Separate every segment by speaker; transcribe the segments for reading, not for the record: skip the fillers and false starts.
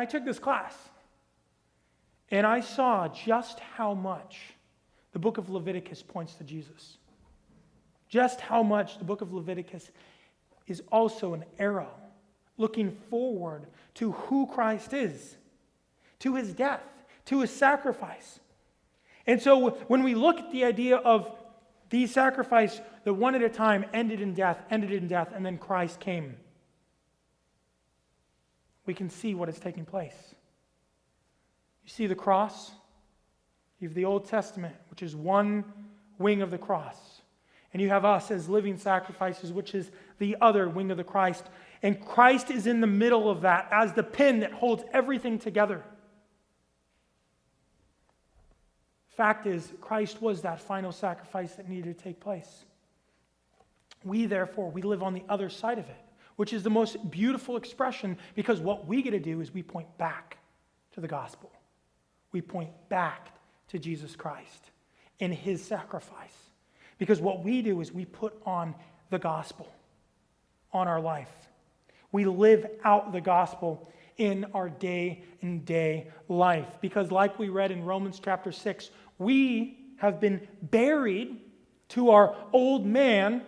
Speaker 1: I took this class, and I saw just how much the book of Leviticus points to Jesus. Just how much the book of Leviticus is also an arrow looking forward to who Christ is, to his death, to his sacrifice. And so when we look at the idea of these sacrifices, the one at a time ended in death, and then Christ came, we can see what is taking place. You see the cross? You have the Old Testament, which is one wing of the cross. And you have us as living sacrifices, which is the other wing of the Christ. And Christ is in the middle of that as the pin that holds everything together. Fact is, Christ was that final sacrifice that needed to take place. We, therefore, we live on the other side of it, which is the most beautiful expression, because what we get to do is we point back to the gospel. We point back to Jesus Christ and his sacrifice. Because what we do is we put on the gospel on our life. We live out the gospel in our day-and-day life. Because like we read in Romans chapter 6, we have been buried to our old man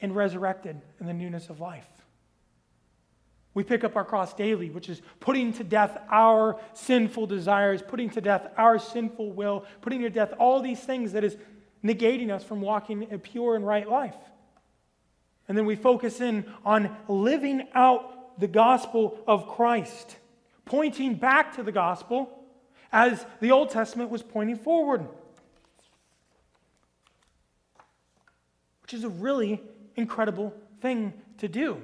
Speaker 1: and resurrected in the newness of life. We pick up our cross daily, which is putting to death our sinful desires, putting to death our sinful will, putting to death all these things that is negating us from walking a pure and right life. And then we focus in on living out the gospel of Christ, pointing back to the gospel as the Old Testament was pointing forward, which is a really incredible thing to do.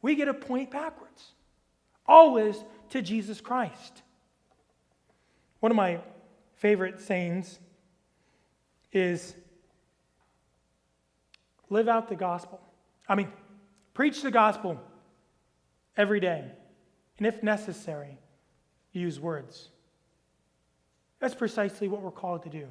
Speaker 1: We get to point backwards, always to Jesus Christ. One of my favorite sayings is live out the gospel. Preach the gospel every day. And if necessary, use words. That's precisely what we're called to do.